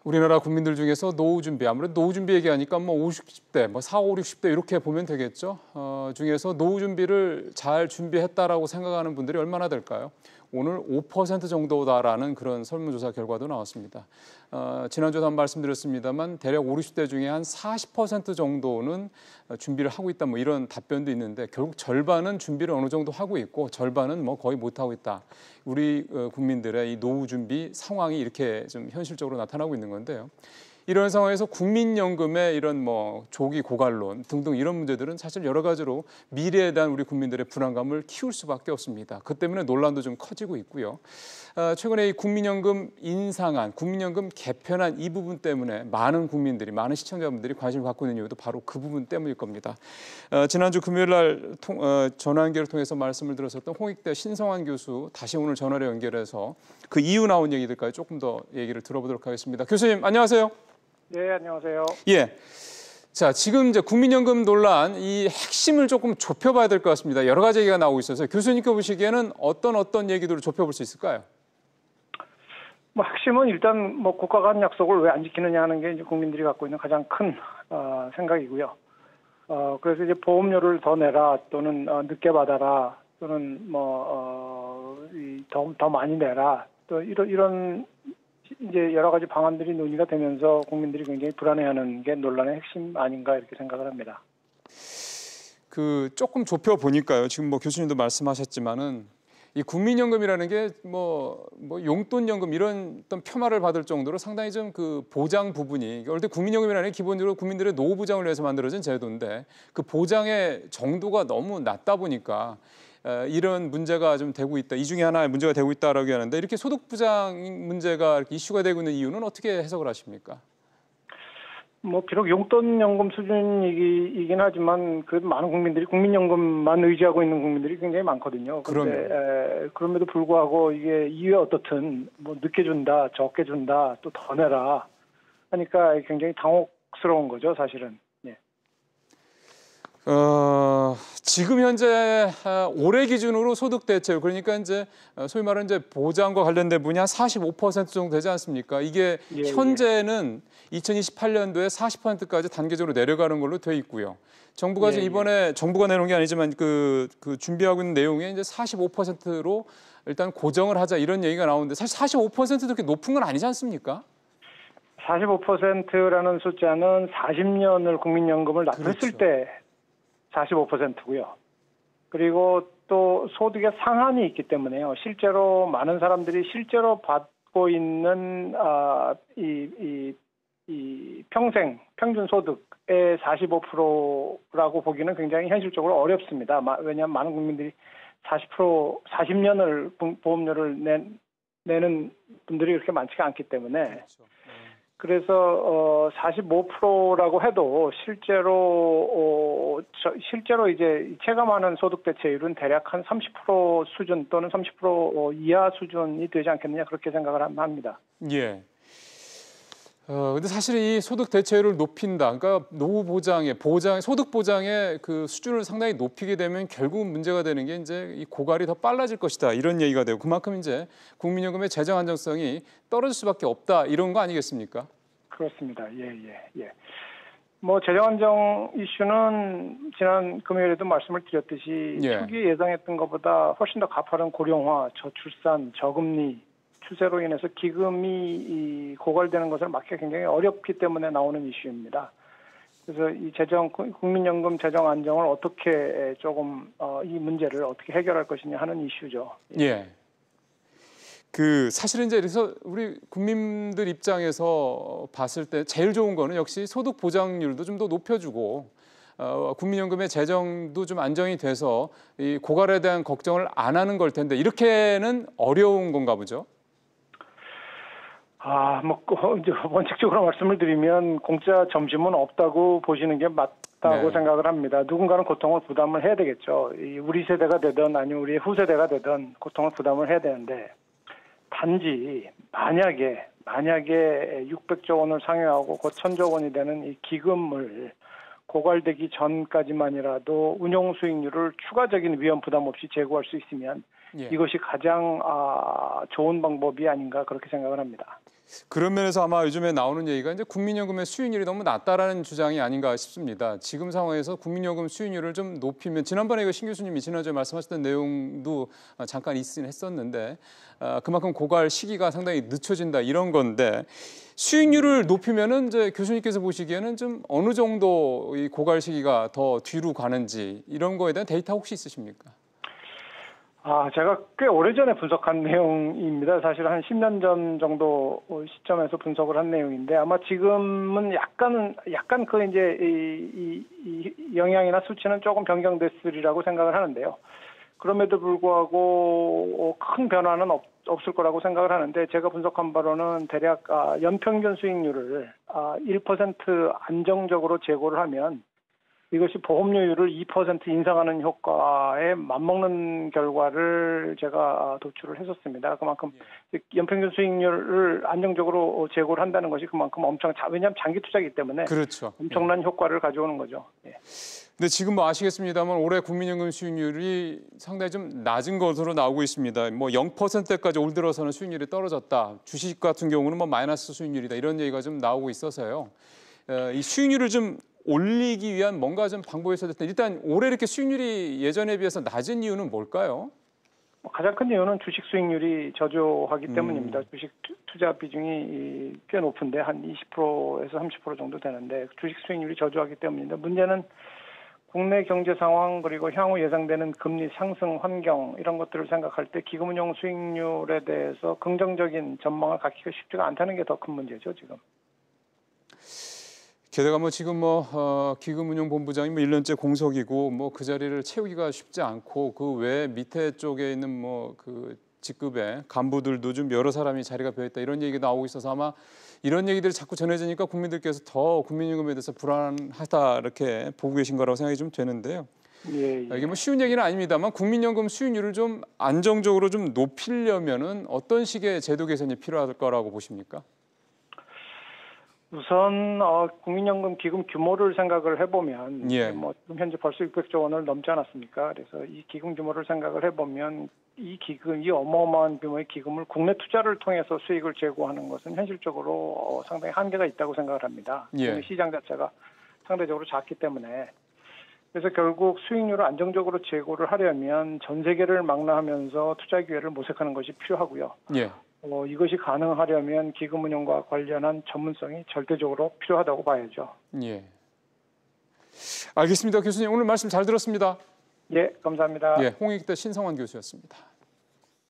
우리나라 국민들 중에서 노후 준비, 아무래도 노후 준비 얘기하니까 뭐 50대, 뭐 40, 50, 60대 이렇게 보면 되겠죠. 중에서 노후 준비를 잘 준비했다라고 생각하는 분들이 얼마나 될까요? 오늘 5% 정도다라는 그런 설문조사 결과도 나왔습니다. 지난주에도 한 말씀드렸습니다만 대략 5, 60대 중에 한 40% 정도는 준비를 하고 있다, 뭐 이런 답변도 있는데 결국 절반은 준비를 어느 정도 하고 있고 절반은 뭐 거의 못 하고 있다. 우리 국민들의 이 노후 준비 상황이 이렇게 좀 현실적으로 나타나고 있는 건데요. 이런 상황에서 국민연금의 이런 뭐 조기 고갈론 등등 이런 문제들은 사실 여러 가지로 미래에 대한 우리 국민들의 불안감을 키울 수밖에 없습니다. 그 때문에 논란도 좀 커지고 있고요. 최근에 이 국민연금 인상안, 국민연금 개편안 이 부분 때문에 많은 국민들이, 많은 시청자분들이 관심을 갖고 있는 이유도 바로 그 부분 때문일 겁니다. 지난주 금요일 날 전화 연결을 통해서 말씀을 들었었던 홍익대 신성환 교수 다시 오늘 전화로 연결해서 그 이유 나온 얘기들까지 조금 더 얘기를 들어보도록 하겠습니다. 교수님 안녕하세요. 네, 안녕하세요. 예. 자, 지금 이제 국민연금 논란 이 핵심을 조금 좁혀봐야 될 것 같습니다. 여러 가지 얘기가 나오고 있어서 교수님께 보시기에는 어떤 얘기들을 좁혀볼 수 있을까요? 뭐 핵심은 일단 뭐 국가 간 약속을 왜 안 지키느냐 하는 게 이제 국민들이 갖고 있는 가장 큰 생각이고요. 그래서 이제 보험료를 더 내라 또는 늦게 받아라 또는 더 많이 내라 또 이런 이제 여러 가지 방안들이 논의가 되면서 국민들이 굉장히 불안해하는 게 논란의 핵심 아닌가 이렇게 생각을 합니다. 조금 좁혀 보니까요. 지금 뭐 교수님도 말씀하셨지만은 이 국민연금이라는 게 뭐 용돈연금 이런 어떤 폄하를 받을 정도로 상당히 좀 그 보장 부분이 원래 국민연금이라는 게 기본적으로 국민들의 노후 보장을 위해서 만들어진 제도인데 그 보장의 정도가 너무 낮다 보니까 이런 문제가 좀 되고 있다. 이 중에 하나의 문제가 되고 있다라고 하는데 이렇게 소득 보장 문제가 이렇게 이슈가 되고 있는 이유는 어떻게 해석을 하십니까? 뭐 비록 용돈연금 수준이긴 하지만 그래도 많은 국민들이 국민연금만 의지하고 있는 국민들이 굉장히 많거든요. 그런데 그럼에도 불구하고 이게 이유에 어떻든 뭐 늦게 준다, 적게 준다, 또 더 내라 하니까 굉장히 당혹스러운 거죠, 사실은. 예. 지금 현재 올해 기준으로 소득 대체율 그러니까 이제 소위 말하는 이제 보장과 관련된 부분이 한 45% 정도 되지 않습니까? 이게 현재는 2028년도에 40%까지 단계적으로 내려가는 걸로 돼 있고요. 정부가 이번에 정부가 내놓은 게 아니지만 그 준비하고 있는 내용에 이제 45%로 일단 고정을 하자 이런 얘기가 나오는데 사실 45%도 그렇게 높은 건 아니지 않습니까? 45%라는 숫자는 40년을 국민연금을 납부했을 때 45%고요. 그리고 또 소득의 상한이 있기 때문에요. 실제로 많은 사람들이 실제로 받고 있는 이 평생 평균 소득의 45%라고 보기는 굉장히 현실적으로 어렵습니다. 왜냐하면 많은 국민들이 40년을 보험료를 내는 분들이 그렇게 많지가 않기 때문에. 그렇죠. 그래서 45%라고 해도 실제로 이제 체감하는 소득 대체율은 대략 한 30% 수준 또는 30% 이하 수준이 되지 않겠느냐 그렇게 생각을 합니다. 예. 근데 사실 이 소득 대체율을 높인다. 그러니까 노후 소득 보장의 그 수준을 상당히 높이게 되면 결국 문제가 되는 게 이제 이 고갈이 더 빨라질 것이다. 이런 얘기가 되고 그만큼 이제 국민연금의 재정 안정성이 떨어질 수밖에 없다. 이런 거 아니겠습니까? 그렇습니다. 예. 뭐 재정 안정 이슈는 지난 금요일에도 말씀을 드렸듯이 초기에 예상했던 것보다 훨씬 더 가파른 고령화, 저출산, 저금리 추세로 인해서 기금이 고갈되는 것을 막기가 굉장히 어렵기 때문에 나오는 이슈입니다. 그래서 이 국민연금 재정 안정을 어떻게 조금 이 문제를 어떻게 해결할 것이냐 하는 이슈죠. 예. 사실은 이제 그래서 우리 국민들 입장에서 봤을 때 제일 좋은 거는 역시 소득 보장률도 좀 더 높여주고 국민연금의 재정도 좀 안정이 돼서 이 고갈에 대한 걱정을 안 하는 걸 텐데 이렇게는 어려운 건가 보죠? 이제 원칙적으로 말씀을 드리면 공짜 점심은 없다고 보시는 게 맞다고 생각을 합니다. 누군가는 고통을 부담을 해야 되겠죠. 우리 세대가 되든 아니면 우리의 후세대가 되든 고통을 부담을 해야 되는데 단지 만약에 600조 원을 상회하고 곧 1000조 원이 되는 이 기금을 고갈되기 전까지만이라도 운용 수익률을 추가적인 위험 부담 없이 제고할 수 있으면 이것이 가장 좋은 방법이 아닌가 그렇게 생각을 합니다. 그런 면에서 아마 요즘에 나오는 얘기가 이제 국민연금의 수익률이 너무 낮다라는 주장이 아닌가 싶습니다. 지금 상황에서 국민연금 수익률을 좀 높이면 지난번에 이거 신 교수님이 지난주에 말씀하셨던 내용도 잠깐 있긴 했었는데 그만큼 고갈 시기가 상당히 늦춰진다 이런 건데 수익률을 높이면은 이제 교수님께서 보시기에는 좀 어느 정도 이 고갈 시기가 더 뒤로 가는지 이런 거에 대한 데이터 혹시 있으십니까? 제가 꽤 오래전에 분석한 내용입니다. 사실 한 10년 전 정도 시점에서 분석을 한 내용인데 아마 지금은 약간 그 이제 이 영향이나 수치는 조금 변경됐으리라고 생각을 하는데요. 그럼에도 불구하고 큰 변화는 없을 거라고 생각을 하는데 제가 분석한 바로는 대략 연평균 수익률을 1% 안정적으로 제고를 하면 이것이 보험료율을 2% 인상하는 효과에 맞먹는 결과를 제가 도출을 했었습니다. 그만큼 연평균 수익률을 안정적으로 제고를 한다는 것이 그만큼 왜냐하면 장기 투자이기 때문에 그렇죠. 엄청난 효과를 가져오는 거죠. 예. 근데 지금 뭐 아시겠습니다만 올해 국민연금 수익률이 상당히 좀 낮은 것으로 나오고 있습니다. 뭐 0%까지 올 들어서는 수익률이 떨어졌다. 주식 같은 경우는 뭐 마이너스 수익률이다. 이런 얘기가 좀 나오고 있어서요. 이 수익률을 좀 올리기 위한 뭔가 좀 방법이 있어야 될 텐데 일단 올해 이렇게 수익률이 예전에 비해서 낮은 이유는 뭘까요? 가장 큰 이유는 주식 수익률이 저조하기 때문입니다. 주식 투자 비중이 꽤 높은데 한 20%에서 30% 정도 되는데 주식 수익률이 저조하기 때문인데 문제는 국내 경제 상황 그리고 향후 예상되는 금리 상승 환경 이런 것들을 생각할 때 기금운용 수익률에 대해서 긍정적인 전망을 갖기가 쉽지가 않다는 게 더 큰 문제죠 지금. 게다가 뭐 지금 기금운용본부장이 1년째 공석이고 그 자리를 채우기가 쉽지 않고 그 외 밑에 쪽에 있는 그 직급의 간부들도 좀 여러 사람이 자리가 비어 있다 이런 얘기가 나오고 있어서 아마 이런 얘기들이 자꾸 전해지니까 국민들께서 더 국민연금에 대해서 불안하다 이렇게 보고 계신 거라고 생각이 좀 되는데요. 예. 이게 뭐 쉬운 얘기는 아닙니다만 국민연금 수익률을 좀 안정적으로 좀 높이려면은 어떤 식의 제도 개선이 필요할 거라고 보십니까? 우선 국민연금 기금 규모를 생각을 해보면 지금 현재 벌써 600조 원을 넘지 않았습니까? 그래서 이 기금 규모를 생각을 해보면 이 어마어마한 규모의 기금을 국내 투자를 통해서 수익을 제고하는 것은 현실적으로 상당히 한계가 있다고 생각을 합니다. 국내 시장 자체가 상대적으로 작기 때문에 그래서 결국 수익률을 안정적으로 제고를 하려면 전 세계를 망라하면서 투자 기회를 모색하는 것이 필요하고요. 이것이 가능하려면 기금운용과 관련한 전문성이 절대적으로 필요하다고 봐야죠. 예. 알겠습니다. 교수님 오늘 말씀 잘 들었습니다. 예, 감사합니다. 홍익대 신성환 교수였습니다.